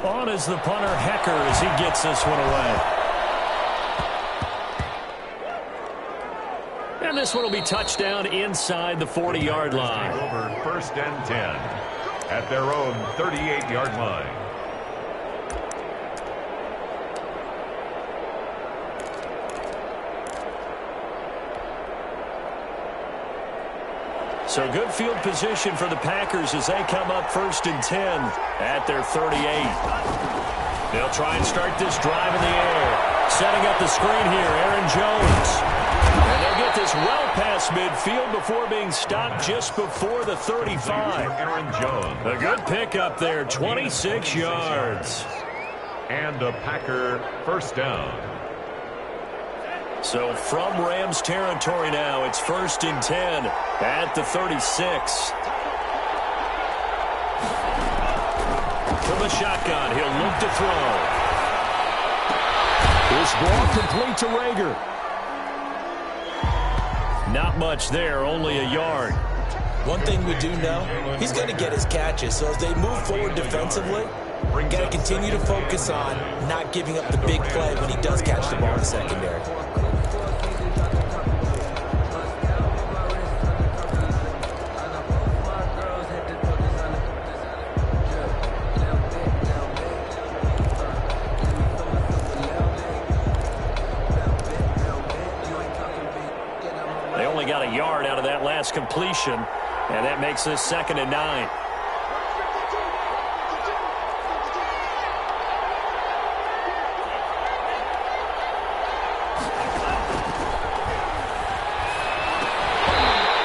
On is the punter, Hecker, as he gets this one away. And this one will be touchdown inside the 40-yard line. Over 1st and 10 at their own 38-yard line. So good field position for the Packers as they come up 1st and 10 at their 38. They'll try and start this drive in the air. Setting up the screen here, Aaron Jones. And they'll get this well past midfield before being stopped just before the 35. Aaron Jones. A good pickup there, 26 yards. And a Packer 1st down. So from Rams territory now, it's 1st and 10 at the 36. From the shotgun, he'll look to throw. This ball complete to Rager. Not much there, only a yard. One thing we do know, he's going to get his catches. So as they move forward defensively, we're going to continue to focus on not giving up the big play when he does catch the ball in the secondary. Got a yard out of that last completion, and that makes this 2nd and 9.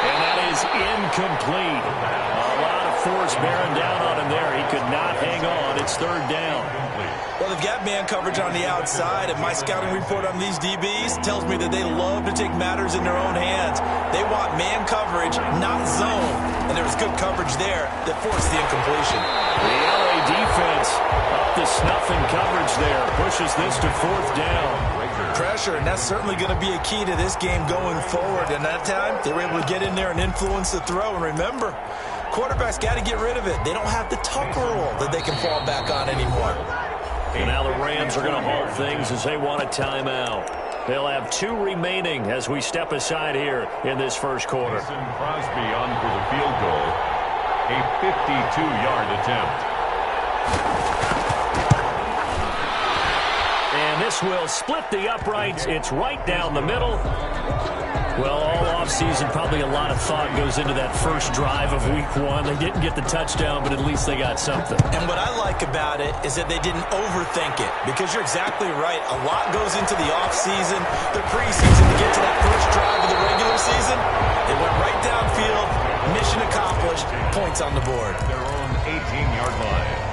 And that is incomplete. A lot of force bearing down on him there. He could not hang on. It's 3rd down. Well, they've got man coverage on the outside, and my scouting report on these DBs tells me that they love to take matters in their own hands. They want man coverage, not zone. And there was good coverage there that forced the incompletion. The LA defense up to snuff in coverage there. Pushes this to 4th down. Pressure, and that's certainly going to be a key to this game going forward. And that time, they were able to get in there and influence the throw. And remember, quarterbacks got to get rid of it. They don't have the tuck rule that they can fall back on anymore. And now the Rams are going to halt things as they want a timeout. They'll have 2 remaining as we step aside here in this first quarter. Mason Crosby on for the field goal. A 52-yard attempt. And this will split the uprights. It's right down the middle. Well, all offseason, probably a lot of thought goes into that first drive of week 1. They didn't get the touchdown, but at least they got something. And what I like about it is that they didn't overthink it, because you're exactly right. A lot goes into the offseason, the preseason to get to that first drive of the regular season. They went right downfield, mission accomplished, points on the board. Their own 18-yard line.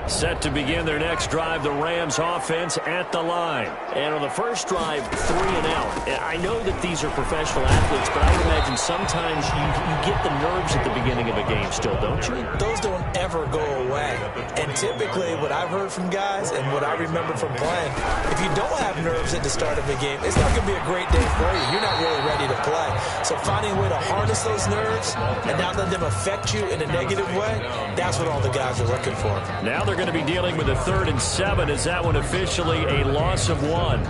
Set to begin their next drive, the Rams offense at the line. And on the first drive, 3 and out. I know that these are professional athletes, but I would imagine sometimes you get the nerves at the beginning of a game still, don't you? Those don't ever go away. And typically what I've heard from guys and what I remember from playing, if you don't have nerves at the start of a game, it's not going to be a great day for you. You're not really ready to play. So finding a way to harness those nerves and not let them affect you in a negative way, that's what all the guys are looking for. Now they're going to be dealing with a 3rd and 7 as that one officially a loss of 1.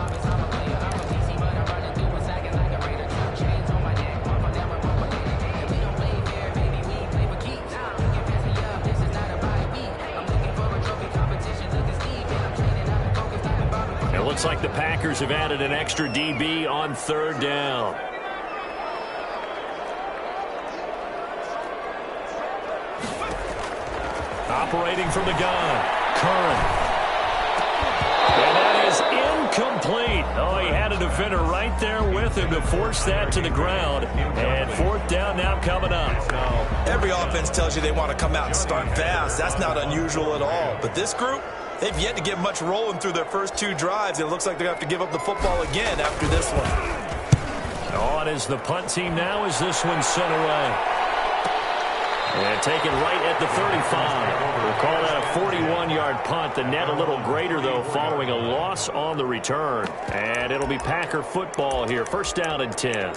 It looks like the Packers have added an extra DB on 3rd down. Operating from the gun, Curran. And that is incomplete. Oh, he had a defender right there with him to force that to the ground. And 4th down now coming up. Every offense tells you they want to come out and start fast. That's not unusual at all. But this group, they've yet to get much rolling through their first 2 drives. And it looks like they're going to have to give up the football again after this one. On is the punt team now as this one's sent away. And taken right at the 35. We'll call that a 41-yard punt. The net a little greater, though, following a loss on the return. And it'll be Packer football here. First down and 10.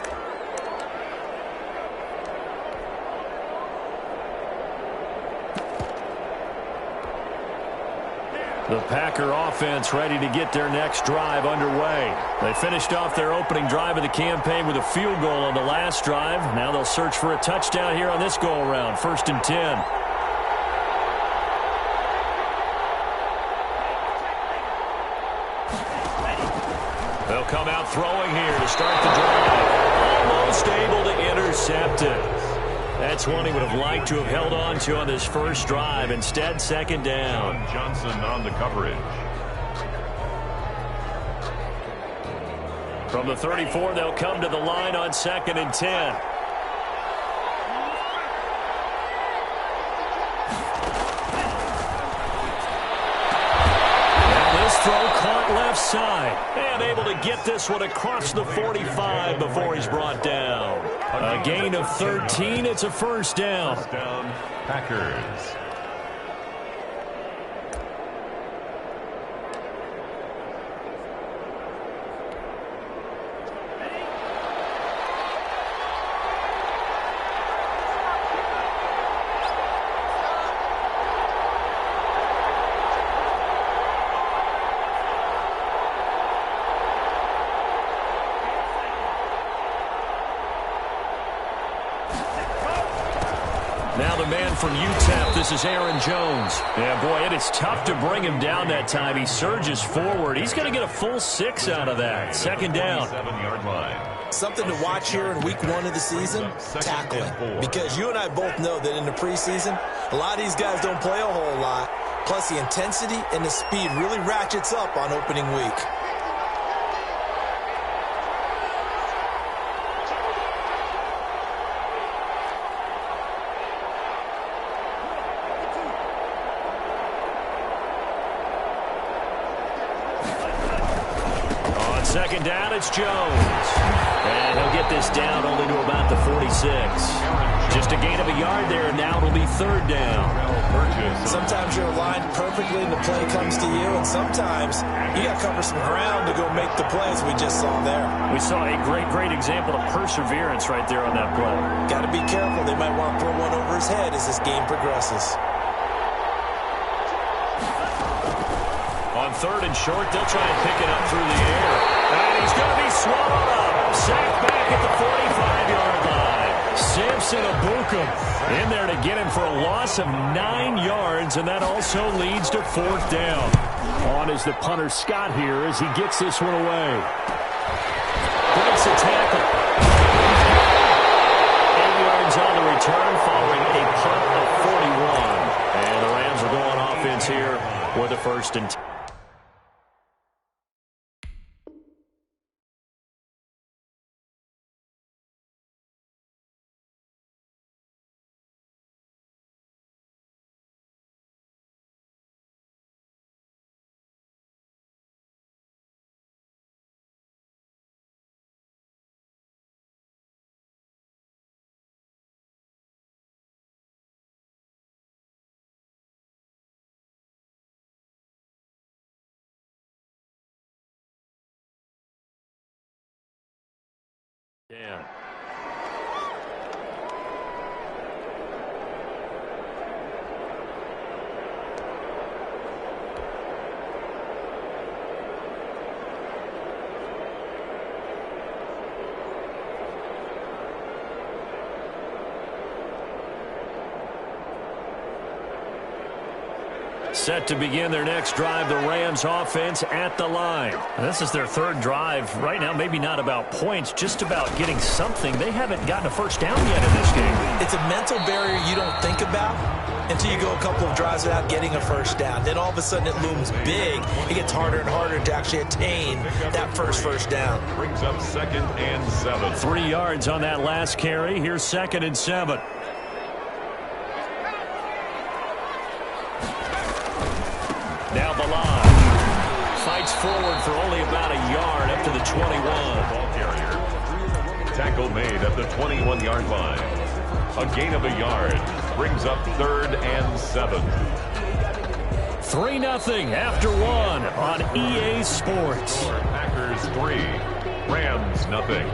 The Packer offense ready to get their next drive underway. They finished off their opening drive of the campaign with a field goal on the last drive. Now they'll search for a touchdown here on this go-around. First and 10. They'll come out throwing here to start the drive. Almost able to intercept it. That's one he would have liked to have held on to on this first drive. Instead, second down. Johnson on the coverage. From the 34, they'll come to the line on second and 10. And this throw caught left side. And able to get this one across the 45 before he's brought down. A gain of 13. It's a first down. First down, Packers. Now the man from UTEP, this is Aaron Jones. Yeah, boy, it is tough to bring him down that time. He surges forward. He's going to get a full 6 out of that. Second down. 7-yard line. Something to watch here in week 1 of the season, tackling. Because you and I both know that in the preseason, a lot of these guys don't play a whole lot. Plus the intensity and the speed really ratchets up on opening week. Second down, it's Jones. And he'll get this down only to about the 46. Just a gain of a yard there, and now it'll be third down. Sometimes you're aligned perfectly and the play comes to you, and sometimes you got to cover some ground to go make the plays we just saw there. We saw a great example of perseverance right there on that play. Got to be careful. They might want to throw one over his head as this game progresses. On third and short, they'll try and pick it up through the air. And he's going to be swallowed up. Sacked back at the 45-yard line. Samson Abukum in there to get him for a loss of 9 yards, and that also leads to fourth down. On is the punter Scott here as he gets this one away. Breaks a tackle. 8 yards on the return following a punt of 41. And the Rams are going offense here with a first and 10. Yeah. Set to begin their next drive, the Rams offense at the line. This is their third drive. Right now, maybe not about points, just about getting something. They haven't gotten a first down yet in this game. It's a mental barrier you don't think about until you go a couple of drives without getting a first down. Then all of a sudden it looms big. It gets harder and harder to actually attain that first down. Brings up 2nd and 7. 3 yards on that last carry. Here's 2nd and 7. Now the line fights forward for only about a yard up to the 21. Ball carrier. Tackle made at the 21-yard line. A gain of a yard. brings up 3rd and 7. 3-0 after one on EA Sports. Packers 3, Rams nothing.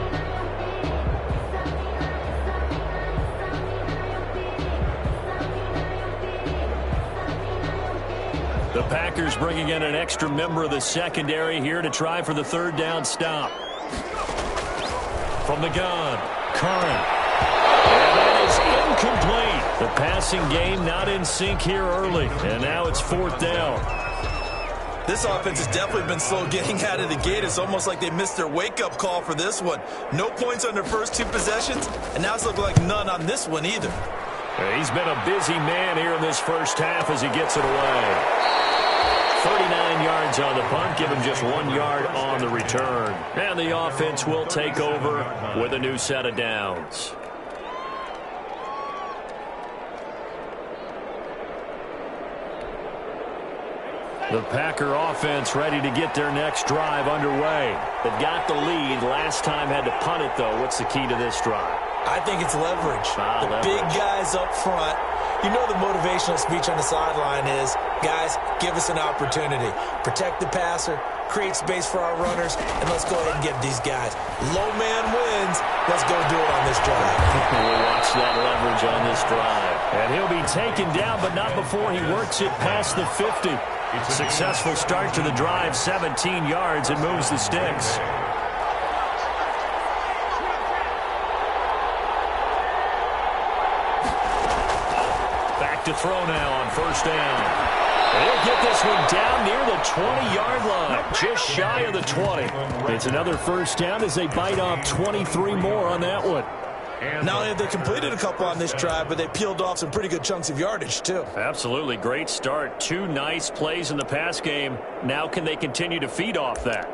The Packers bringing in an extra member of the secondary here to try for the 3rd down stop. From the gun, Curran. And that is incomplete. The passing game not in sync here early. And now it's 4th down. This offense has definitely been slow getting out of the gate. It's almost like they missed their wake-up call for this one. No points on their first 2 possessions, and now it's looking like none on this one either. He's been a busy man here in this first half as he gets it away. 39 yards on the punt, give him just 1 yard on the return. And the offense will take over with a new set of downs. The Packer offense ready to get their next drive underway. They've got the lead. Last time had to punt it, though. What's the key to this drive? I think it's leverage. The big guys up front. You know the motivational speech on the sideline is, guys, give us an opportunity. Protect the passer, create space for our runners, and let's go ahead and get these guys. Low man wins. Let's go do it on this drive. We'll watch that leverage on this drive. And he'll be taken down, but not before he works it past the 50. Successful start to the drive, 17 yards, and moves the sticks. Back to throw now on 1st down. He'll get this one down near the 20-yard line, just shy of the 20. It's another 1st down as they bite off 23 more on that one. Not only have they completed a couple on this drive, but they peeled off some pretty good chunks of yardage, too. Absolutely. Great start. 2 nice plays in the pass game. Now can they continue to feed off that?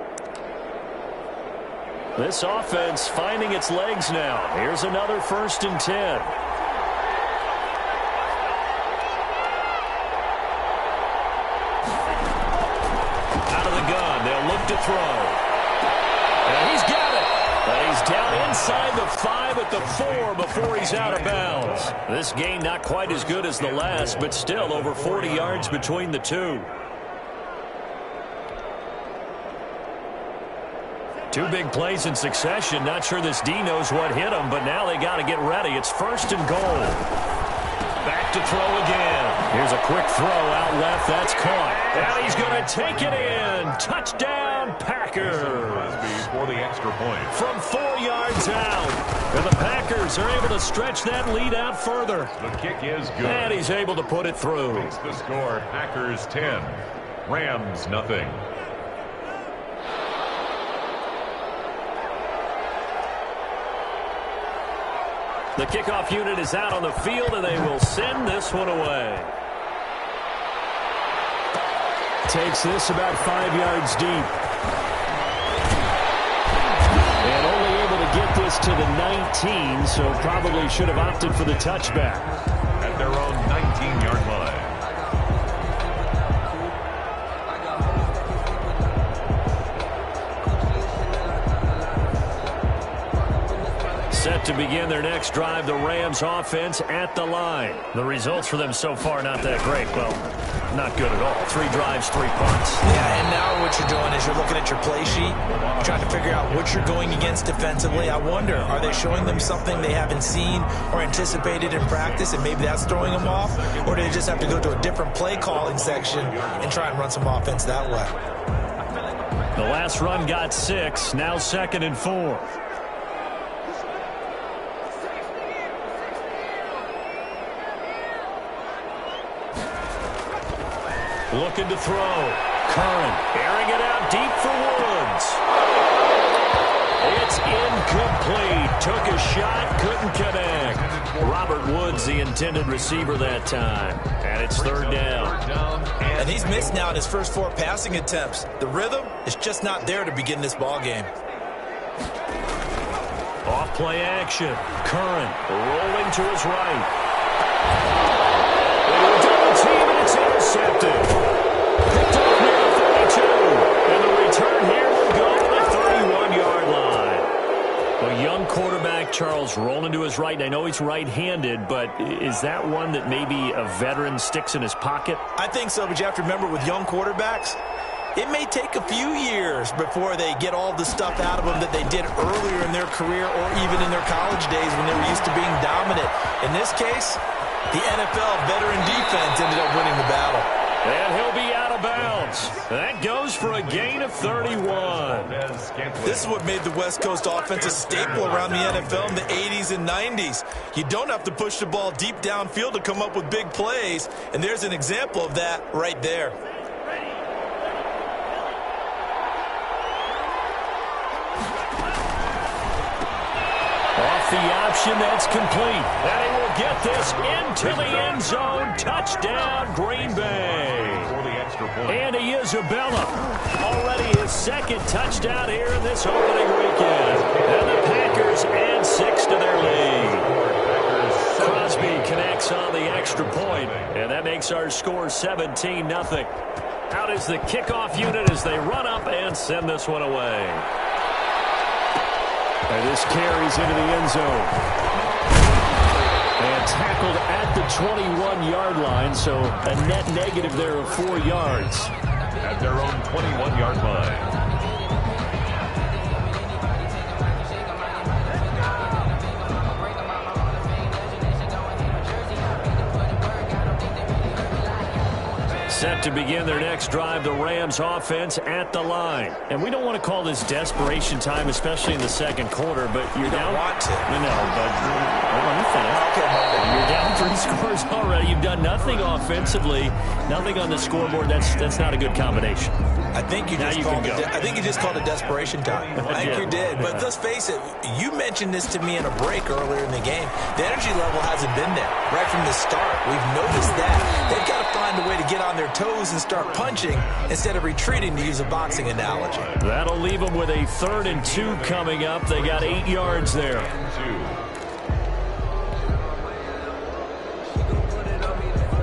This offense finding its legs now. Here's another 1st and 10. Out of the gun. They'll look to throw. And he's got it. And he's down inside the 5 at the 4 before he's out of bounds. This game not quite as good as the last, but still over 40 yards between the two. 2 big plays in succession. Not sure this D knows what hit him, but now they got to get ready. It's 1st and goal. Back to throw again. Here's a quick throw out left. That's caught. And he's going to take it in. Touchdown, Packers. For the extra point. From 4 yards out. And the Packers are able to stretch that lead out further. The kick is good. And he's able to put it through. Makes the score Packers 10, Rams nothing. The kickoff unit is out on the field, and they will send this one away. Takes this about 5 yards deep. And only able to get this to the 19, so probably should have opted for the touchback. At their own 19-yard line. Set to begin their next drive, the Rams offense at the line. The results for them so far not that great. Well, not good at all. 3 drives, 3 punts. Yeah, and now what you're doing is you're looking at your play sheet, trying to figure out what you're going against defensively. I wonder, are they showing them something they haven't seen or anticipated in practice, and maybe that's throwing them off? Or do they just have to go to a different play calling section and try and run some offense that way? The last run got 6, now 2nd and 4. Looking to throw. Curran airing it out deep for Woods. It's incomplete. Took a shot, couldn't connect. Robert Woods, the intended receiver that time. And it's 3rd down. And he's missed now in his first 4 passing attempts. The rhythm is just not there to begin this ball game. Off play action. Curran rolling to his right. Double team, and it's intercepted. Picked up near the 32. And the return here will go to the 31-yard line. Well, young quarterback Charles rolling to his right, and I know he's right-handed, but is that one that maybe a veteran sticks in his pocket? I think so, but you have to remember with young quarterbacks, it may take a few years before they get all the stuff out of them that they did earlier in their career or even in their college days when they were used to being dominant. In this case, the NFL veteran defense ended up winning the battle. And he'll be out of bounds. That goes for a gain of 31. This is what made the West Coast offense a staple around the NFL in the 80s and 90s. You don't have to push the ball deep downfield to come up with big plays, and there's an example of that right there. Off the option, that's complete. And he will get this into the end zone. Touchdown, Green Bay. And Isabella, already his second touchdown here in this opening weekend. And the Packers add 6 to their lead. Crosby connects on the extra point, and that makes our score 17-0. Out is the kickoff unit as they run up and send this one away. And this carries into the end zone. And tackled at the 21-yard line, so a net negative there of 4 yards. At their own 21-yard line. Set to begin their next drive, the Rams offense at the line. And we don't want to call this desperation time, especially in the second quarter, but you're down. Want to. No, but let me finish. Okay. You're down 3 scores already. You've done nothing offensively, nothing on the scoreboard. That's not a good combination. I think you just called it desperation time. I think you did. But let's face it, you mentioned this to me in a break earlier in the game. The energy level hasn't been there right from the start. We've noticed that. They've got to find a way to get on their toes and start punching instead of retreating, to use a boxing analogy. That'll leave them with a 3rd and 2 coming up. They got 8 yards there.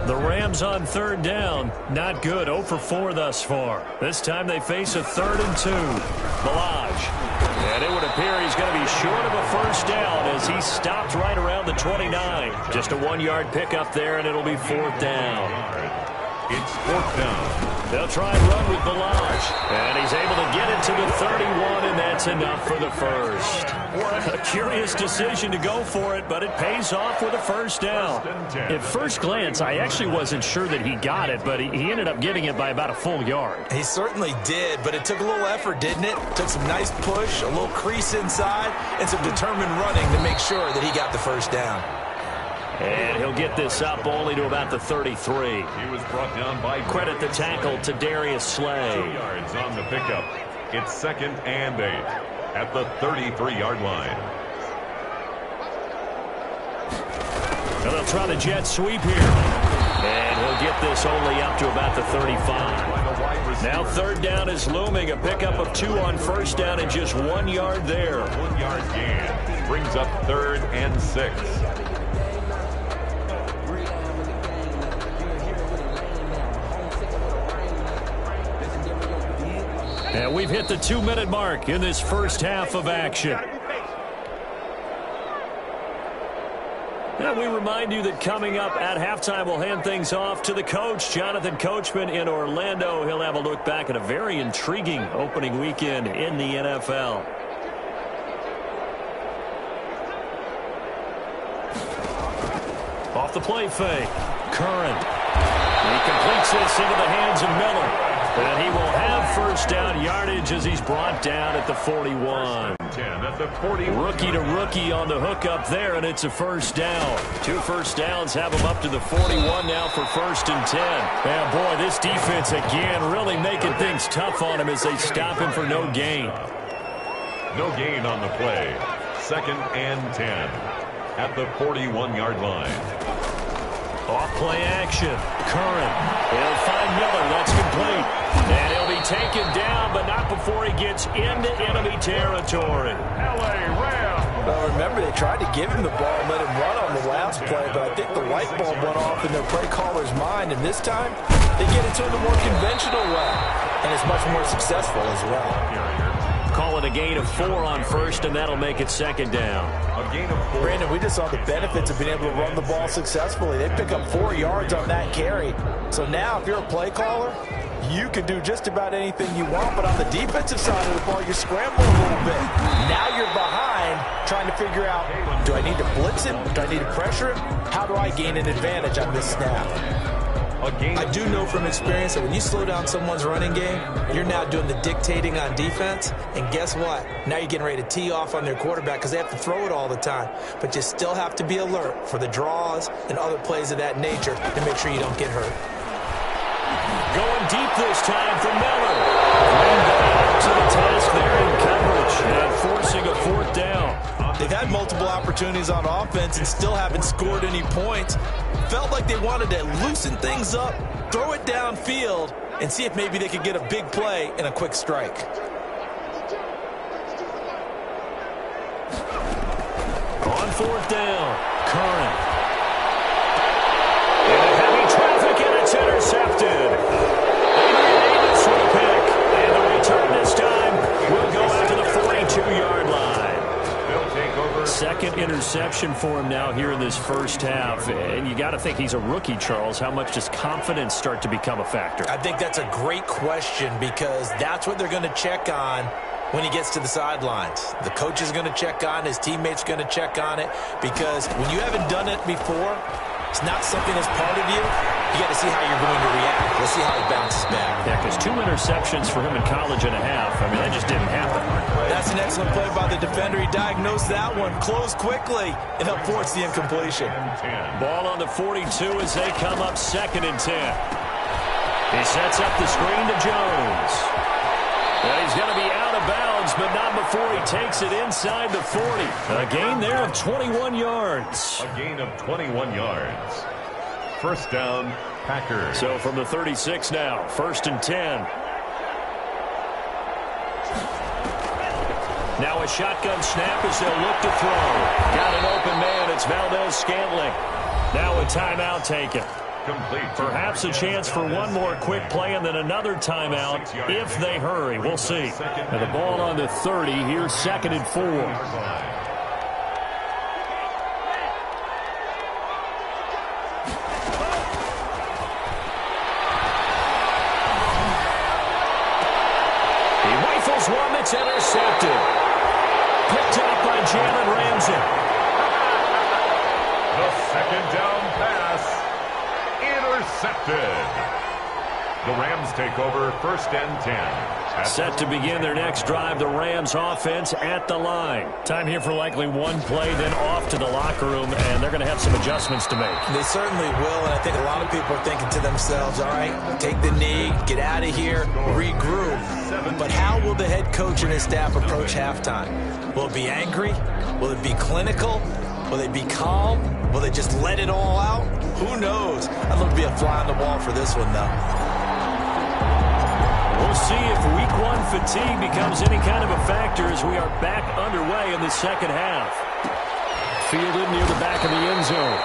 The Rams on 3rd down. Not good. 0 for 4 thus far. This time they face a 3rd and 2. Balaj. And it would appear he's going to be short of a first down as he stopped right around the 29. Just a 1-yard pickup there, and it'll be 4th down. It's 4th down. They'll try and run with Balaj. And he's able to get it to the 31, and that's enough for the first. A curious decision to go for it, but it pays off with a first down. At first glance, I actually wasn't sure that he got it, but he ended up getting it by about a full yard. He certainly did, but it took a little effort, didn't it? Took some nice push, a little crease inside, and some determined running to make sure that he got the first down. And he'll get this up only to about the 33. He was brought down by credit the tackle to Darius Slay. 2 yards on the pickup. It's 2nd and 8 at the 33-yard line. And they'll try the jet sweep here. And he'll get this only up to about the 35. Now 3rd down is looming. A pickup of 2 on first down and just 1 yard there. 1 yard gain brings up 3rd and 6. And we've hit the 2-minute mark in this first half of action. And we remind you that coming up at halftime, we'll hand things off to the coach, Jonathan Coachman in Orlando. He'll have a look back at a very intriguing opening weekend in the NFL. Off the play fake. Curran. He completes this into the hands of Miller. And he will have first down yardage as he's brought down at the 41. Rookie to rookie on the hook up there, and it's a first down. 2 first downs have him up to the 41 now for 1st and 10. And boy, this defense again really making things tough on him as they stop him for no gain. No gain on the play. 2nd and 10 at the 41-yard line. Off play action. Curran. He'll find Miller. That's complete. And he'll be taken down, but not before he gets into enemy territory. L.A. Rams. Well, remember, they tried to give him the ball and let him run on the last play, but I think the light bulb went off in their play caller's mind, and this time they get it to him the more conventional way, and it's much more successful as well. call it a gain of 4 on first, and that'll make it second down. A gain of 4. Brandon, we just saw the benefits of being able to run the ball successfully. They pick up 4 yards on that carry. So now, if you're a play caller, you can do just about anything you want, but on the defensive side of the ball, you're scrambling a little bit. Now you're behind, trying to figure out, do I need to blitz him? Do I need to pressure him? How do I gain an advantage on this snap? I do know from experience that when you slow down someone's running game, you're now doing the dictating on defense, and guess what? Now you're getting ready to tee off on their quarterback because they have to throw it all the time. But you still have to be alert for the draws and other plays of that nature to make sure you don't get hurt. Going deep this time for Miller. Bring that to the task there in coverage and forcing a 4th down. They've had multiple opportunities on offense and still haven't scored any points. Felt like they wanted to loosen things up, throw it downfield, and see if maybe they could get a big play and a quick strike. On 4th down, Curran. Into heavy traffic, and it's intercepted. Davis with a pick, and the return this time will go out to the 42-yard line. Second interception for him now here in this first half. And you got to think he's a rookie, Charles. How much does confidence start to become a factor? I think that's a great question because that's what they're going to check on when he gets to the sidelines. The coach is going to check on, his teammates are going to check on it because when you haven't done it before, it's not something that's part of you. You got to see how you're going to react. Let's see how he bounces back. Yeah, because 2 interceptions for him in college and a half. I mean, that just didn't happen. That's an excellent play by the defender. He diagnosed that one, closed quickly, and helped force the incompletion. Ball on the 42 as they come up 2nd and 10. He sets up the screen to Jones. And he's going to be out of bounds, but not before he takes it inside the 40. A gain there of 21 yards. A gain of 21 yards. First down, Packers. So from the 36 now, 1st and 10. Now a shotgun snap as they'll look to throw. Got an open man. It's Valdez-Scantling. Now a timeout taken. Complete. Perhaps a chance for one more quick play and then another timeout if they hurry. We'll see. And the ball on the 30. Here's 2nd and 4. One that's intercepted. Picked up by Jalen Ramsey. The 2nd down pass. Intercepted. The Rams take over 1st and 10. Set to begin their next drive, the Rams offense at the line. Time here for likely one play, then off to the locker room, and they're going to have some adjustments to make. They certainly will, and I think a lot of people are thinking to themselves, all right, take the knee, get out of here, regroup. But how will the head coach and his staff approach halftime? Will it be angry? Will it be clinical? Will they be calm? Will they just let it all out? Who knows? I'd love to be a fly on the wall for this one, though. We'll see if week 1 fatigue becomes any kind of a factor as we are back underway in the second half. Fielded near the back of the end zone.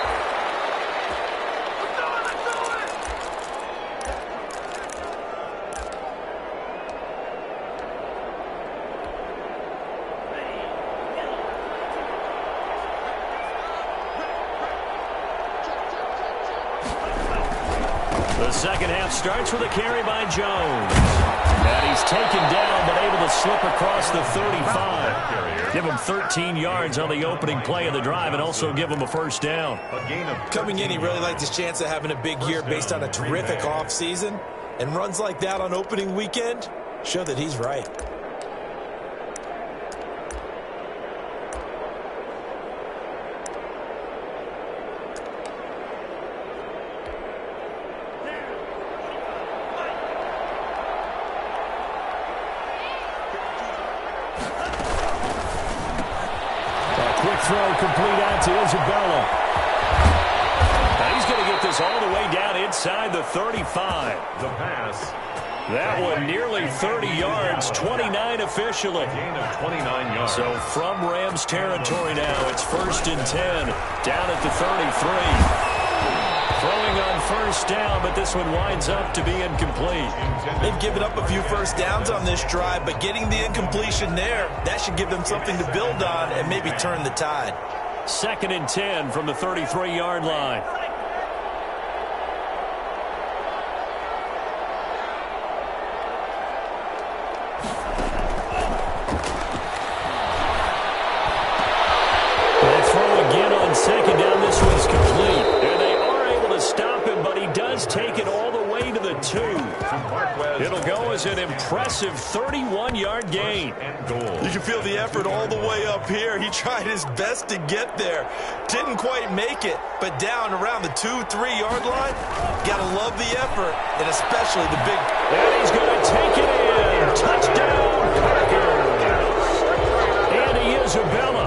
The second half starts with a carry by Jones. And he's taken down, but able to slip across the 35. Give him 13 yards on the opening play of the drive and also give him a first down. Coming in, he really liked his chance of having a big year based on a terrific offseason. And runs like that on opening weekend show that he's right. Throw complete out to Isabella. Now he's going to get this all the way down inside the 35. The pass. That one nearly 30 yards, 29 officially. Gain of 29 yards. So from Rams territory now, it's 1st and 10, down at the 33. Throwing on 1st first down, but this one winds up to be incomplete. They've given up a few first downs on this drive, but getting the incompletion there, that should give them something to build on and maybe turn the tide. 2nd and 10 from the 33-yard line. Second down, this one's complete. And they are able to stop him, but he does take it all the way to the 2. It'll go as an impressive 31-yard gain. You can feel the effort all the way up here. He tried his best to get there. Didn't quite make it, but down around the 2-3-yard line, gotta love the effort, and especially the big. And he's going to take it in. Touchdown, Packers. Andy Isabella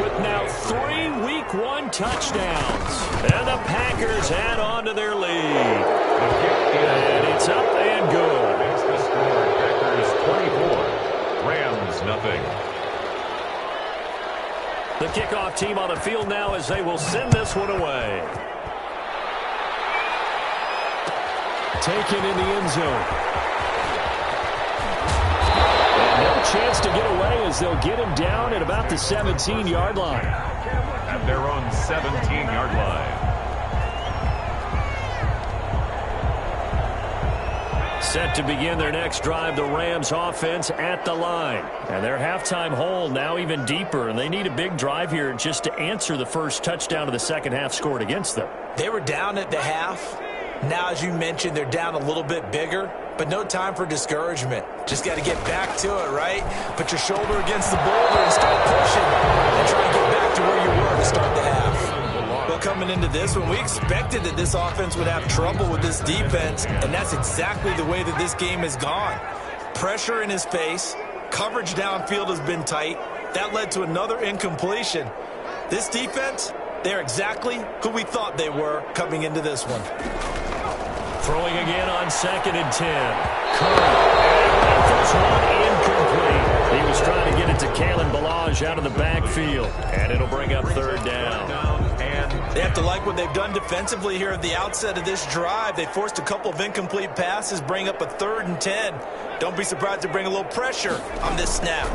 with now 3 Week 1 touchdowns. And the Packers add on to their lead. And it's up and good. Makes the score Packers 24, Rams nothing. The kickoff team on the field now as they will send this one away. Taken in the end zone. No chance to get away as they'll get him down at about the 17-yard line. At their own 17-yard line. Set to begin their next drive, the Rams offense at the line. And their halftime hole now even deeper, and they need a big drive here just to answer the first touchdown of the second half scored against them. They were down at the half. Now, as you mentioned, they're down a little bit bigger, but no time for discouragement. Just got to get back to it, right? Put your shoulder against the boulder and start pushing and try to get back to where you were to start the half. Well, coming into this one, we expected that this offense would have trouble with this defense, and that's exactly the way that this game has gone. Pressure in his face, coverage downfield has been tight. That led to another incompletion. This defense, they're exactly who we thought they were coming into this one. Throwing again on 2nd and 10. Curry. And this one incomplete. He was trying to get it to Kalen Ballage out of the backfield. And it'll bring up 3rd down. And they have to like what they've done defensively here at the outset of this drive. They forced a couple of incomplete passes, bring up a 3rd and 10. Don't be surprised to bring a little pressure on this snap.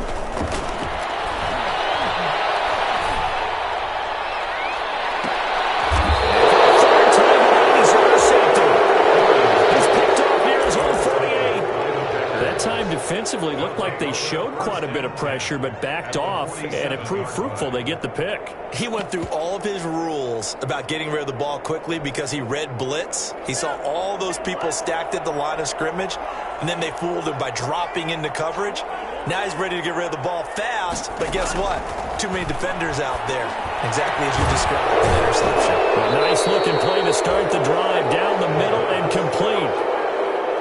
Defensively looked like they showed quite a bit of pressure but backed off, and it proved fruitful. They get the pick. He went through all of his rules about getting rid of the ball quickly because he read blitz. He saw all those people stacked at the line of scrimmage, and then they fooled him by dropping into coverage. Now he's ready to get rid of the ball fast, but guess what? Too many defenders out there. Exactly as you described, an interception. A nice looking play to start the drive down the middle and complete.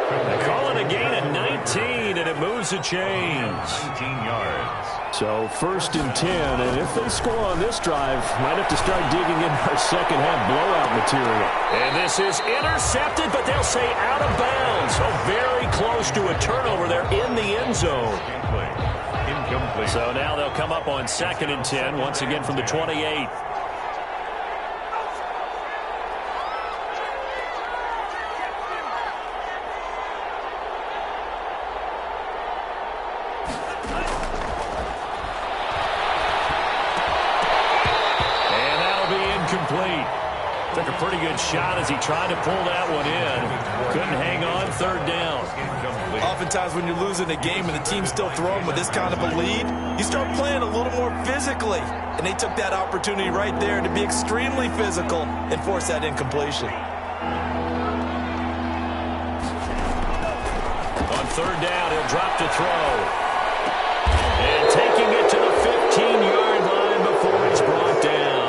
They call it a gain of 19, and it moves the chains. 19 yards. So 1st and 10, and if they score on this drive, might have to start digging in our second half blowout material. And this is intercepted, but they'll say out of bounds. So very close to a turnover there in the end zone. Incomplete. So now they'll come up on 2nd and 10, once again from the 28. Took a pretty good shot as he tried to pull that one in. Couldn't hang on, 3rd down. Oftentimes when you're losing a game and the team's still throwing with this kind of a lead, you start playing a little more physically. And they took that opportunity right there to be extremely physical and force that incompletion. On 3rd down, he'll drop to throw. And taking it to the 15-yard line before it's brought down.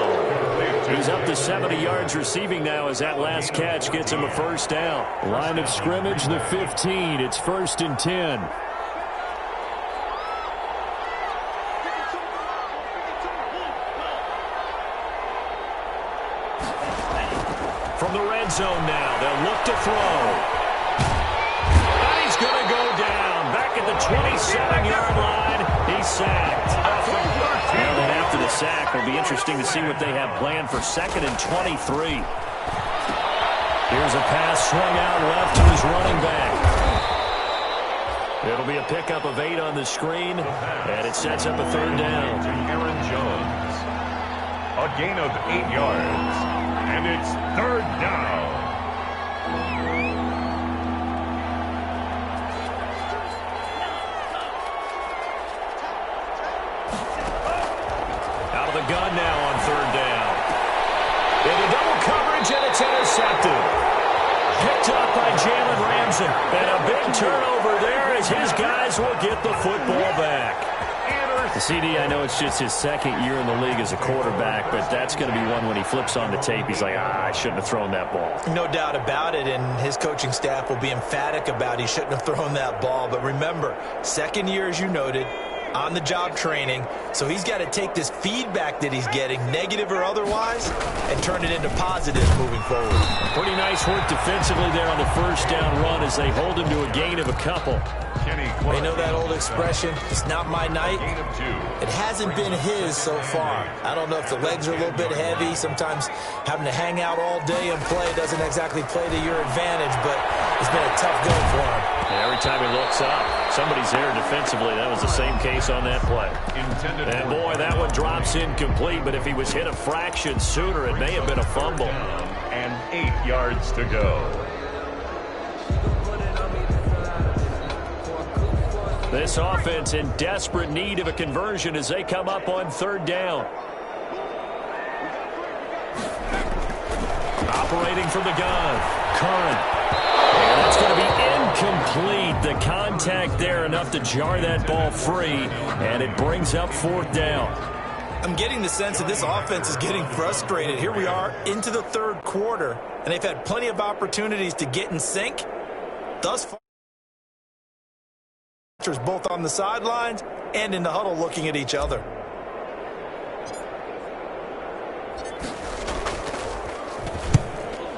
He's up to 70 yards receiving now as that last catch gets him a 1st down. Line of scrimmage, the 15. It's 1st and 10. From the red zone now, they'll look to throw. And he's going to go down. Back at the 27-yard line, he's sacked. And then after the sack, it'll be interesting to see what they have planned for 2nd and 23. Here's Here's a pass swung out left to his running back. It'll be a pickup of 8 on the screen, and it sets up a 3rd down. Aaron Jones. A gain of 8 yards, and it's 3rd down. Out of the gun now on 3rd down. Into double coverage, and it's intercepted. Picked up by Jalen Ramsey. And a big turnover there as his guys will get the football back. The CD, I know it's just his 2nd year in the league as a quarterback, but that's going to be one when he flips on the tape. He's like, I shouldn't have thrown that ball. No doubt about it, and his coaching staff will be emphatic about he shouldn't have thrown that ball. But remember, 2nd year, as you noted, on-the-job training, so he's got to take this feedback that he's getting, negative or otherwise, and turn it into positive moving forward. Pretty nice work defensively there on the 1st down run as they hold him to a gain of a couple. You know that old expression, it's not my night? It hasn't been his so far. I don't know if the legs are a little bit heavy. Sometimes having to hang out all day and play doesn't exactly play to your advantage, but it's been a tough go for him. Yeah, every time he looks up, somebody's there defensively. That was the same case on that play. And boy, that one drops incomplete, but if he was hit a fraction sooner, it may have been a fumble. And 8 yards to go. This offense in desperate need of a conversion as they come up on 3rd down. Operating from the gun, Curran. And that's going to be incomplete. The contact there enough to jar that ball free, and it brings up 4th down. I'm getting the sense that this offense is getting frustrated. Here we are into the 3rd quarter, and they've had plenty of opportunities to get in sync. Thus far, both on the sidelines and in the huddle looking at each other.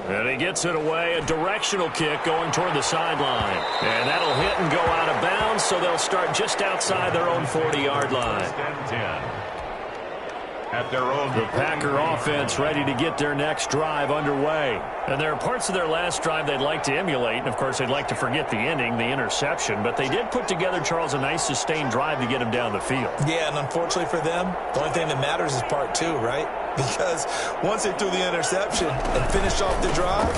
And he gets it away, a directional kick going toward the sideline. And that'll hit and go out of bounds, so they'll start just outside their own 40-yard line. At their own. The Packer offense ready to get their next drive underway. And there are parts of their last drive they'd like to emulate. And, of course, they'd like to forget the ending, the interception. But they did put together, Charles, a nice sustained drive to get him down the field. Yeah, and unfortunately for them, the only thing that matters is part 2, right? Because once they threw the interception and finished off the drive,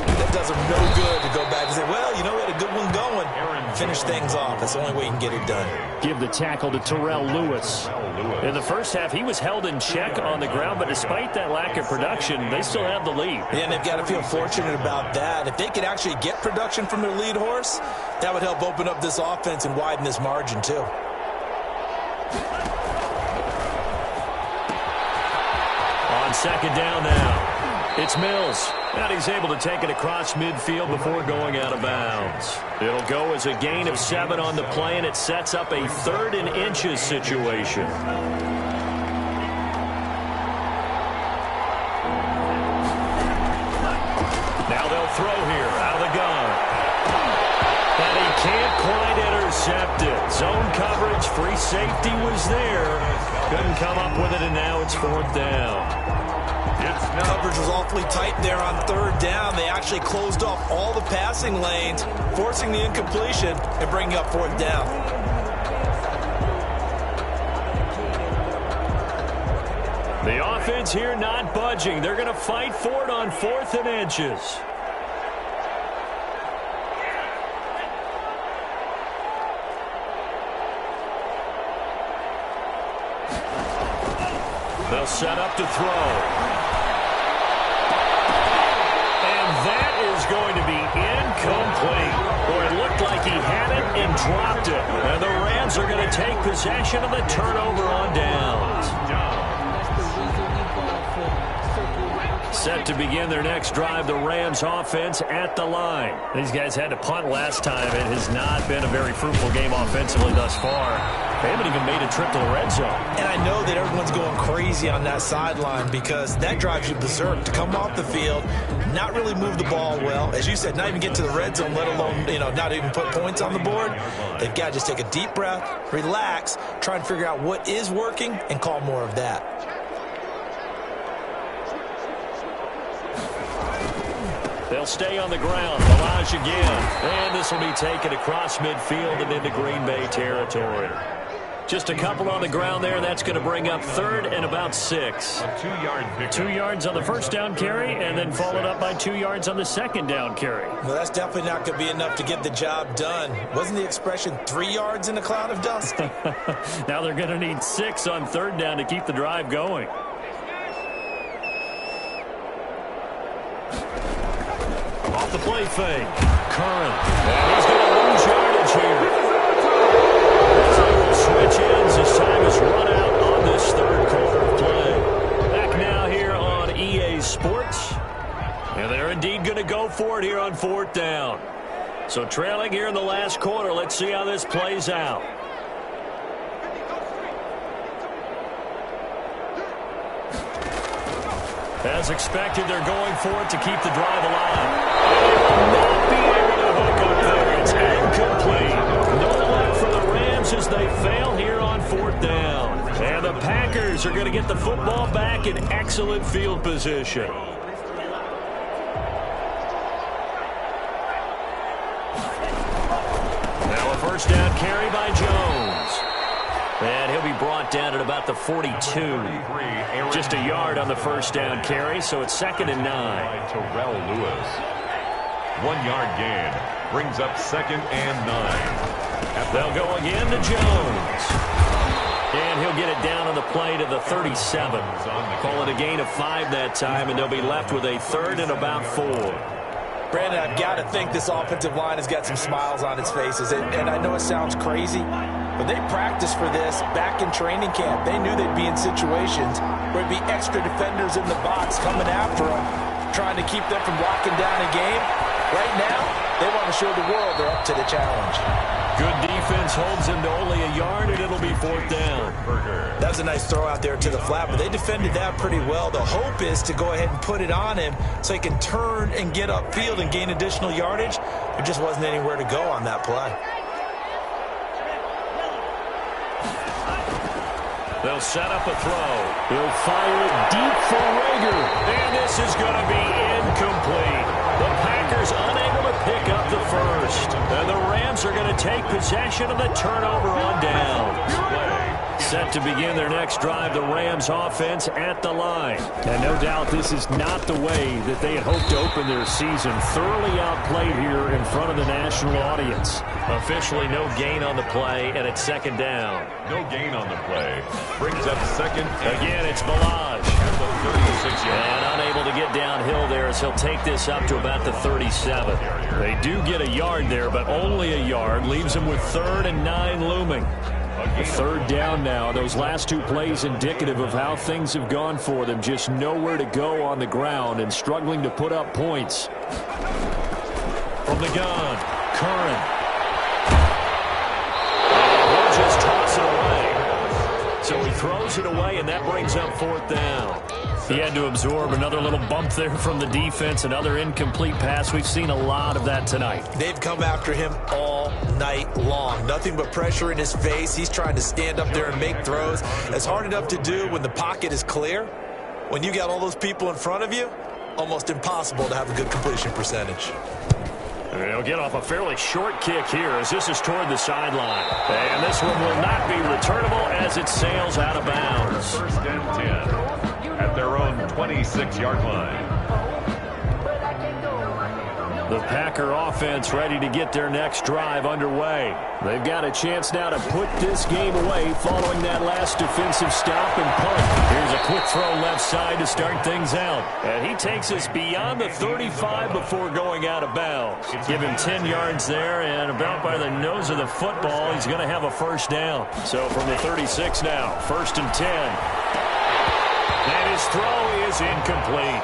that does them no good to go back and say, well, you know, we had a good one going. Finish things off. That's the only way you can get it done. Give the tackle to Terrell Lewis. In the first half, he was held in check on the ground, but despite that lack of production, they still have the lead. Yeah, and they've got to feel fortunate about that. If they could actually get production from their lead horse, that would help open up this offense and widen this margin, too. On 2nd down now. It's Mills. And he's able to take it across midfield before going out of bounds. It'll go as a gain of 7 on the play, and it sets up a 3rd and inches situation. Now they'll throw here out of the gun. And he can't quite intercept it. Zone coverage, free safety was there. Couldn't come up with it, and now it's 4th down. Coverage was awfully tight there on 3rd down. They actually closed off all the passing lanes, forcing the incompletion and bringing up 4th down. The offense here not budging. They're going to fight for it on 4th and inches. They'll set up to throw. That is going to be incomplete. Boy, it looked like he had it and dropped it. And the Rams are going to take possession of the turnover on downs. Set to begin their next drive, the Rams offense at the line. These guys had to punt last time. It has not been a very fruitful game offensively thus far. They haven't even made a trip to the red zone. And I know that everyone's going crazy on that sideline because that drives you berserk to come off the field, not really move the ball well. As you said, not even get to the red zone, let alone, not even put points on the board. They've got to just take a deep breath, relax, try and figure out what is working and call more of that. They'll They'll stay on the ground. Balaj again. And this will be taken across midfield and into Green Bay territory. Just a couple on the ground there. That's going to bring up 3rd and about 6. A 2-yard pickup. 2 yards on the first down carry, and then followed up by 2 yards on the second down carry. Well, that's definitely not going to be enough to get the job done. Wasn't the expression 3 yards in a cloud of dust? Now they're going to need 6 on 3rd down to keep the drive going. Off the play fake. Curran. And he's going to lose yardage here. Switch ends as time is run out on this 3rd quarter of play. Back now here on EA Sports. And they're indeed going to go for it here on 4th down. So trailing here in the last quarter. Let's see how this plays out. As expected, they're going for it to keep the drive alive. They will not be able to hook up there. It's incomplete. No luck for the Rams as they fail here on 4th down. And the Packers are going to get the football back in excellent field position. Now a first down carry by Jones. And he'll be brought down at about the 42. Just a yard on the first down carry, so it's 2nd and 9. Terrell Lewis. 1-yard gain. Brings up 2nd and 9. They'll go again to Jones. And he'll get it down on the play to the 37. Call it a gain of 5 that time, and they'll be left with a 3rd and about 4. Brandon, I've got to think this offensive line has got some smiles on its faces. And I know it sounds crazy, but they practiced for this back in training camp. They knew they'd be in situations where it'd be extra defenders in the box coming after them, trying to keep them from locking down a game. Right now, they want to show the world they're up to the challenge. Good defense holds him to only a yard, and it'll be 4th down. That was a nice throw out there to the flat, but they defended that pretty well. The hope is to go ahead and put it on him so he can turn and get upfield and gain additional yardage. There just wasn't anywhere to go on that play. They'll set up a throw. He'll fire it deep for Rager. And this is going to be incomplete. The Packers unable to pick up the first. And the Rams are going to take possession of the turnover on downs. Set to begin their next drive, the Rams offense at the line. And no doubt this is not the way that they had hoped to open their season. Thoroughly outplayed here in front of the national audience. Officially no gain on the play, and it's 2nd down. No gain on the play. Brings up 2nd. Again, it's Balaj. And unable to get downhill there as he'll take this up to about the 37. They do get a yard there, but only a yard. Leaves them with 3rd and 9 looming. A 3rd down now. Those last 2 plays indicative of how things have gone for them. Just nowhere to go on the ground and struggling to put up points. From the gun, Curran. And he'll just toss it away. So he throws it away, and that brings up 4th down. He had to absorb another little bump there from the defense, another incomplete pass. We've seen a lot of that tonight. They've come after him all night long. Nothing but pressure in his face. He's trying to stand up there and make throws. It's hard enough to do when the pocket is clear. When you got all those people in front of you, almost impossible to have a good completion percentage. And he'll get off a fairly short kick here as this is toward the sideline. And this one will not be returnable as it sails out of bounds. 1st and 10. At their own 26-yard line. The Packer offense ready to get their next drive underway. They've got a chance now to put this game away following that last defensive stop and punt. Here's a quick throw left side to start things out. And he takes us beyond the 35 before going out of bounds. Give him 10 yards there, and about by the nose of the football, he's going to have a 1st down. So from the 36 now, 1st and 10. And his throw is incomplete.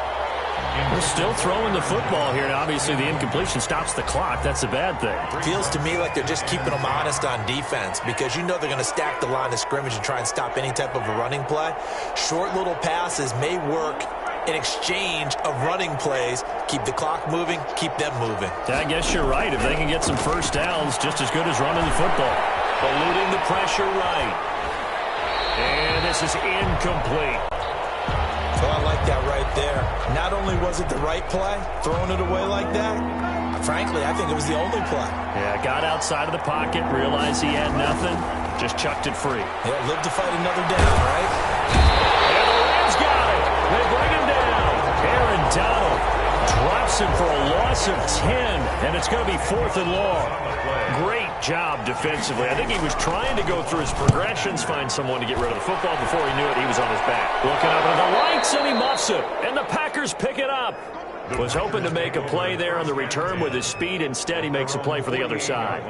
We're still throwing the football here. Now, obviously, the incompletion stops the clock. That's a bad thing. Feels to me like they're just keeping them honest on defense because you know they're going to stack the line of scrimmage and try and stop any type of a running play. Short little passes may work in exchange of running plays. Keep the clock moving, keep them moving. I guess you're right. If they can get some 1st downs, just as good as running the football. Eluding the pressure right. And this is incomplete. So I like that right there. Not only was it the right play, throwing it away like that, frankly, I think it was the only play. Yeah, got outside of the pocket, realized he had nothing, just chucked it free. Yeah, lived to fight another down, right? And the Rams got it. They bring him down. Aaron Donald drops him for a loss of 10, and it's going to be 4th and long. Great job defensively. I think he was trying to go through his progressions, find someone to get rid of the football. Before he knew it, he was on his back. Looking up into the lights, and he muffs it. And the Packers pick it up. Was hoping to make a play there on the return with his speed. Instead, he makes a play for the other side.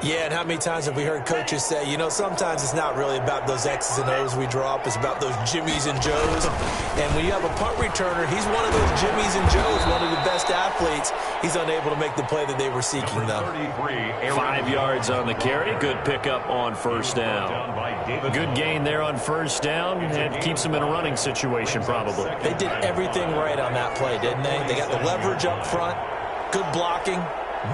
Yeah, and how many times have we heard coaches say, you know, sometimes it's not really about those X's and O's we draw up. It's about those Jimmies and Joes. And when you have a punt returner, he's one of those Jimmies and Joes, one of the best athletes. He's unable to make the play that they were seeking, though. 5 yards on the carry. Good pickup on first down. Good gain there on first down, and keeps them in a running situation probably. They did everything right on that play, didn't they? They got the leverage up front, good blocking.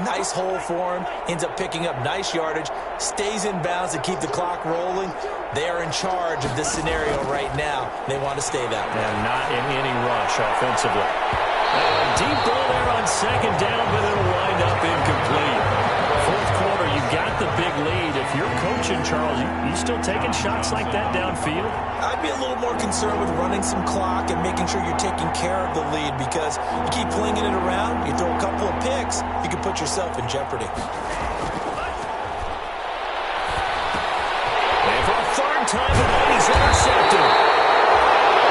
Nice hole for him. Ends up picking up nice yardage. Stays in bounds to keep the clock rolling. They are in charge of this scenario right now. They want to stay that way. And not in any rush offensively. Deep ball there on second down, but it'll wind up incomplete. Fourth quarter, you've got the big lead. If you're coaching, Charles, you still taking shots like that downfield? I'd be a little more concerned with running some clock and making sure you're taking care of the lead, because you keep flinging it around, you throw a couple of picks, you can put yourself in jeopardy. And for a third time tonight, he's intercepted.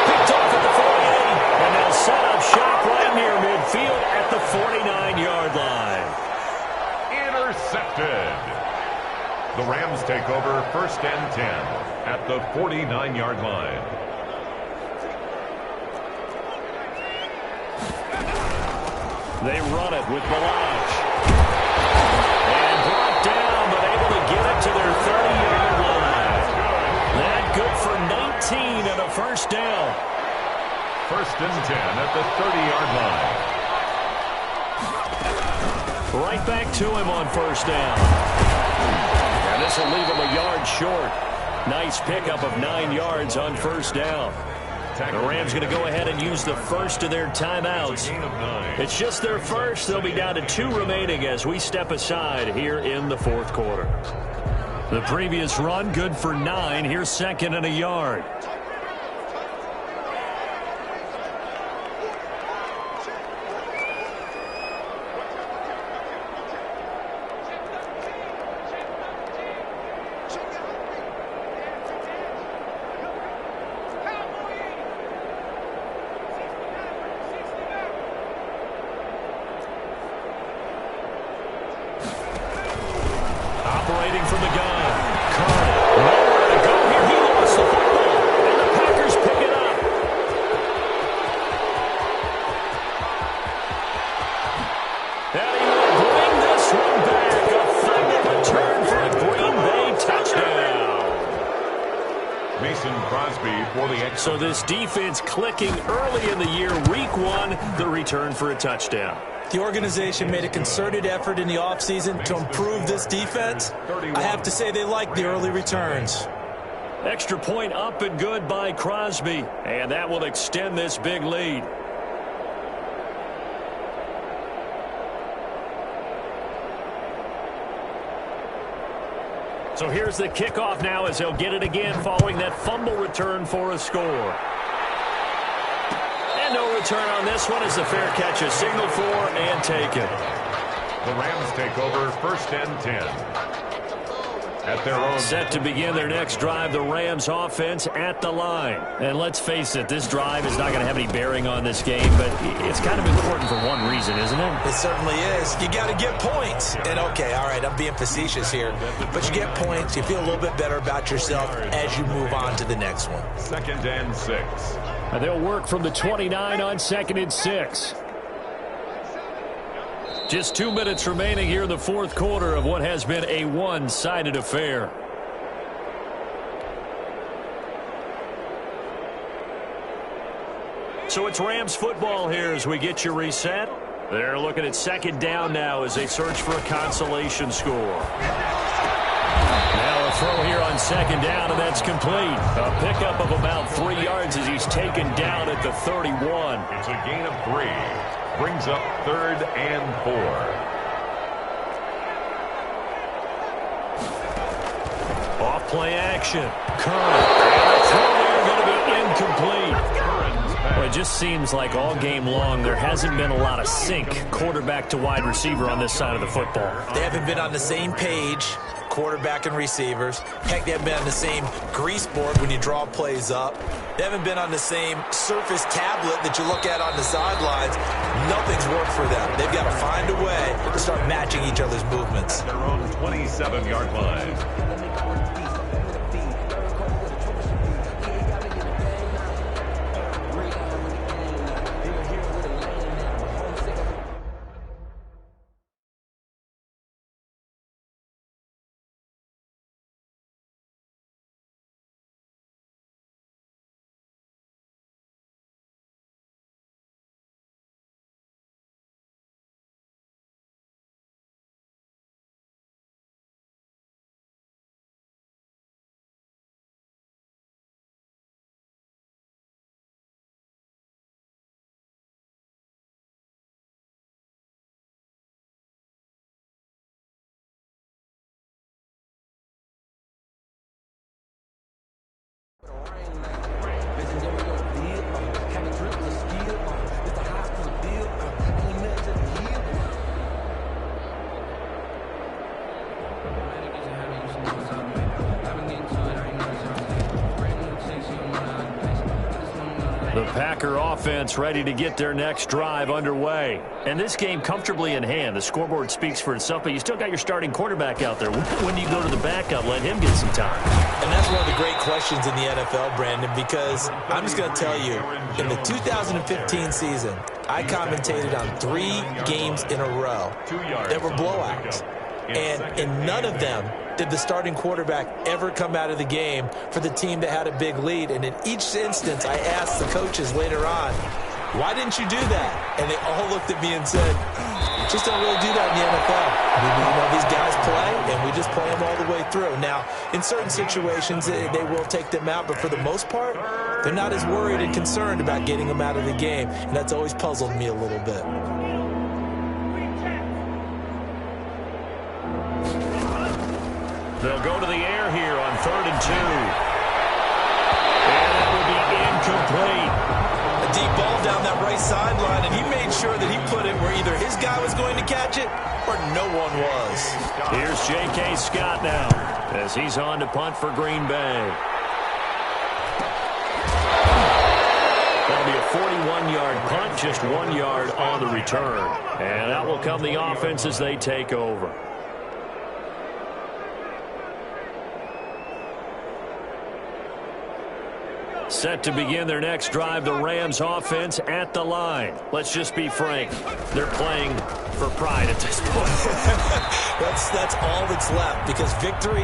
Picked off at the 48, and they'll set up shop right near midfield at the 49-yard line. Intercepted. The Rams take over 1st and 10 at the 49-yard line. They run it with Balaj. And brought down, but able to get it to their 30-yard line. That good for 19 and a first down. 1st and 10 at the 30-yard line. Right back to him on first down. And this will leave him a yard short. Nice pickup of 9 yards on first down. The Rams going to go ahead and use the first of their timeouts. It's just their first. They'll be down to 2 remaining as we step aside here in the fourth quarter. The previous run, good for 9. Here's 2nd and a yard. Operating from the gun. Curry. Nowhere to go here. He lost the football. And the Packers pick it up. And he will bring this one back. A final return for a Green Bay touchdown. Mason Crosby for the extra. So this defense clicking early in the year. Week 1, the return for a touchdown. The organization made a concerted effort in the offseason to improve this defense. I have to say they like the early returns. Extra point up and good by Crosby. And that will extend this big lead. So here's the kickoff now as they'll get it again following that fumble return for a score. No return on this one as the fair catch is signaled for and taken. The Rams take over 1st and 10 at their own. Set to begin their next drive, the Rams offense at the line. And let's face it, this drive is not going to have any bearing on this game, but it's kind of important for one reason, isn't it? It certainly is. You got to get points. And okay, all right, I'm being facetious here, but you get points, you feel a little bit better about yourself as you move on to the next one. 2nd and 6. And they'll work from the 29 on 2nd and 6. Just 2 minutes remaining here in the fourth quarter of what has been a one-sided affair. So it's Rams football here as we get you reset. They're looking at 2nd down now as they search for a consolation score. Now a throw here on second down, and that's complete. A pickup of about 3 yards as he's taken down at the 31. It's a gain of 3. Brings up 3rd and 4. Off play action. Curran. And the throw there going to be incomplete. Well, it just seems like all game long there hasn't been a lot of sync quarterback to wide receiver on this side of the football. They haven't been on the same page, quarterback and receivers. Heck, they haven't been on the same grease board when you draw plays up. They haven't been on the same surface tablet that you look at on the sidelines. Nothing's worked for them. They've got to find a way to start matching each other's movements. Their own 27-yard line. The Packer offense ready to get their next drive underway. And this game comfortably in hand. The scoreboard speaks for itself, but you still got your starting quarterback out there. When do you go to the backup, let him get some time? And that's one of the great questions in the NFL, Brandon, because I'm just going to tell you, in the 2015 season, I commentated on 3 games in a row that were blowouts. And in none of them did the starting quarterback ever come out of the game for the team that had a big lead. And in each instance, I asked the coaches later on, why didn't you do that? And they all looked at me and said, just don't really do that in the NFL. These guys play, and we just play them all the way through. Now, in certain situations, they will take them out, but for the most part, they're not as worried and concerned about getting them out of the game. And that's always puzzled me a little bit. They'll go to the air here on 3rd and 2. And that will be incomplete. A deep ball down that right sideline, and he made sure that he put it where either his guy was going to catch it or no one was. Here's J.K. Scott now as he's on to punt for Green Bay. That'll be a 41-yard punt, just 1 yard on the return. And that will come the offense as they take over. Set to begin their next drive, the Rams offense at the line. Let's just be frank. They're playing for pride at this point. That's all that's left, because victory,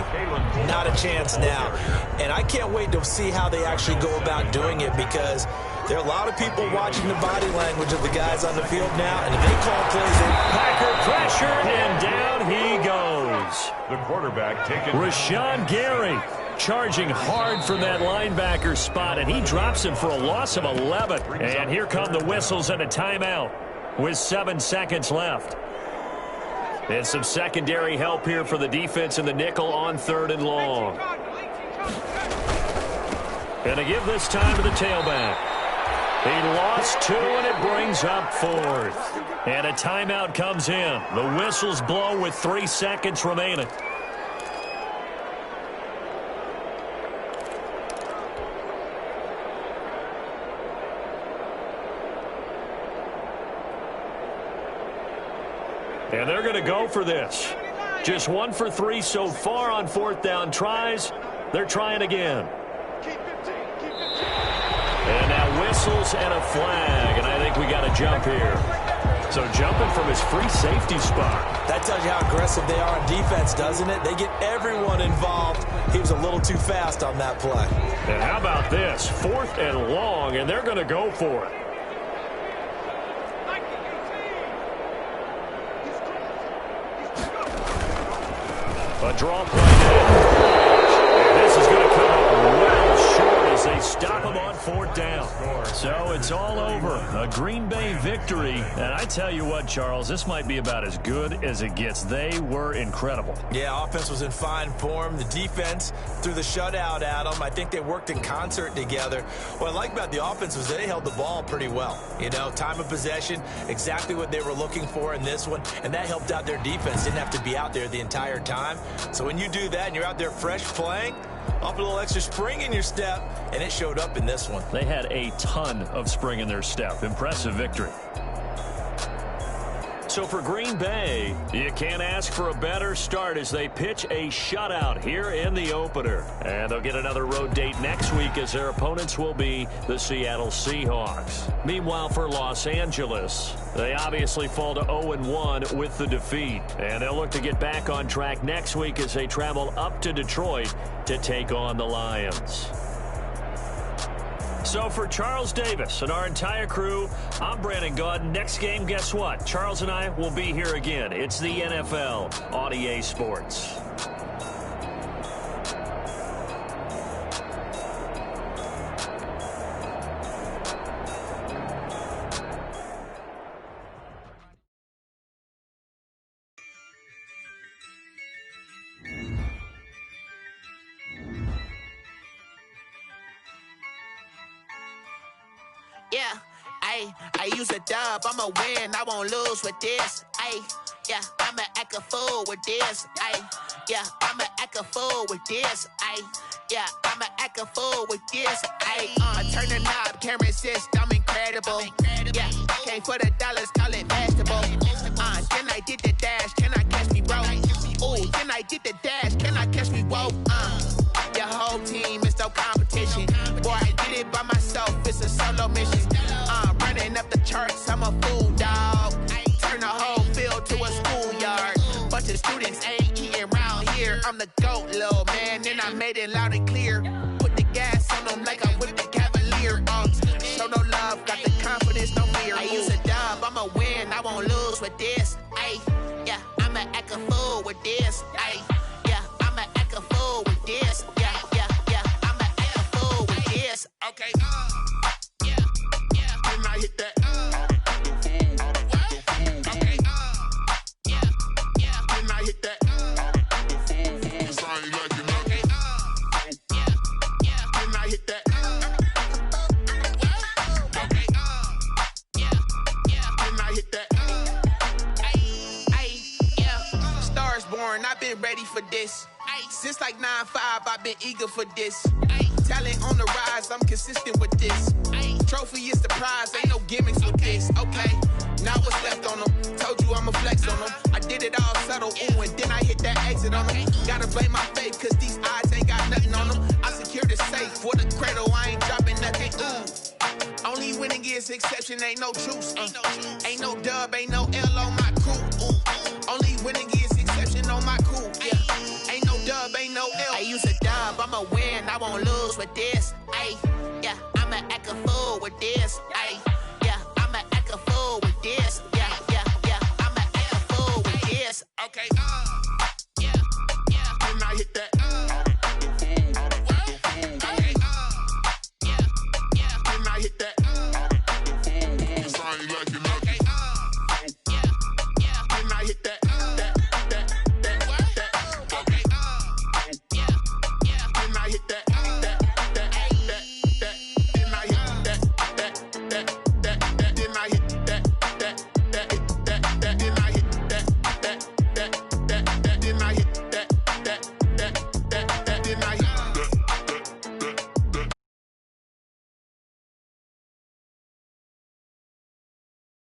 not a chance now. And I can't wait to see how they actually go about doing it, because there are a lot of people watching the body language of the guys on the field now, and if they call plays, Packer pressured, and down he goes. The quarterback taking Rashawn Gary charging hard from that linebacker spot, and he drops him for a loss of 11. And here come the whistles and a timeout with 7 seconds left. And some secondary help here for the defense in the nickel on 3rd and long. And to give this time to the tailback. He lost 2, and it brings up 4th. And a timeout comes in. The whistles blow with 3 seconds remaining. And they're going to go for this. Just 1 for 3 so far on 4th down tries. They're trying again. And now whistles and a flag. And I think we got a jump here. So jumping from his free safety spot. That tells you how aggressive they are on defense, doesn't it? They get everyone involved. He was a little too fast on that play. And how about this? 4th and long, and they're going to go for it. A draw play now. And this is going to come up well short as they stop him on 4th down. So it's all over. A Green Bay victory. And I tell you what, Charles, this might be about as good as it gets. They were incredible. Yeah, offense was in fine form. The defense threw the shutout at them. I think they worked in concert together. What I like about the offense was they held the ball pretty well. You know, time of possession, exactly what they were looking for in this one. And that helped out their defense. Didn't have to be out there the entire time. So when you do that and you're out there fresh playing, up a little extra spring in your step, and it showed up in this one. They had a ton of spring in their step. Impressive victory. So for Green Bay, you can't ask for a better start as they pitch a shutout here in the opener. And they'll get another road date next week as their opponents will be the Seattle Seahawks. Meanwhile, for Los Angeles, they obviously fall to 0-1 with the defeat. And they'll look to get back on track next week as they travel up to Detroit to take on the Lions. So for Charles Davis and our entire crew, I'm Brandon Gaudin. Next game, guess what? Charles and I will be here again. It's the NFL on EA Sports. Yeah, I use a dub, I'ma win, I won't lose with this. Yeah, I'ma act a fool with this. Yeah, I'ma act a fool with this. Yeah, I'ma act a fool with this. I turn the knob, camera assist, I'm incredible. Yeah, came for the dollars, call it vegetable. Then I did the dash, can I catch me, bro? Ooh, then I did the dash, can I catch me, whoa? Your whole team is no competition. Boy, I did it by myself, it's a solo mission. Running up the charts, I'm a fool, dog. Turn the whole field to a schoolyard. Bunch of students ain't eating round here. I'm the GOAT, little man, and I made it loud and clear. Put the gas on them like I whipped the Cavalier. Show no love, got the confidence, no fear. I use a dub, I'ma win, I won't lose with this. Yeah, I'ma act a fool with this. Yeah, I'ma act a fool with this. Yeah, I'ma act a fool with this. Okay, yeah, can I hit that? Okay, yeah, can I hit that? Cause I ain't liking that. Okay, yeah, can I hit that? Okay, yeah, can I hit that? Yeah, Stars born, I've been ready for this. Since like 9-5, I've been eager for this. Talent on the rise, I'm consistent with this. Trophy is the prize, ain't no gimmicks with this. Okay, now what's left on them? Told you I'ma flex on them. I did it all subtle, ooh, and then I hit that exit on them. Gotta blame my faith, cause these odds ain't got nothing on them. I secure the safe for the cradle, I ain't dropping nothing, ooh. Only winning is exception, ain't no truce. Ain't no dub, ain't no L on my crew. Only winning is exception on my crew, yeah. Ain't no dub, ain't no L. I use a dub, I'ma win, I won't lose with this. Yeah, I'ma act a fool with this. Yeah, I'ma act a fool with this. Yeah, I'ma act a fool with this. Okay,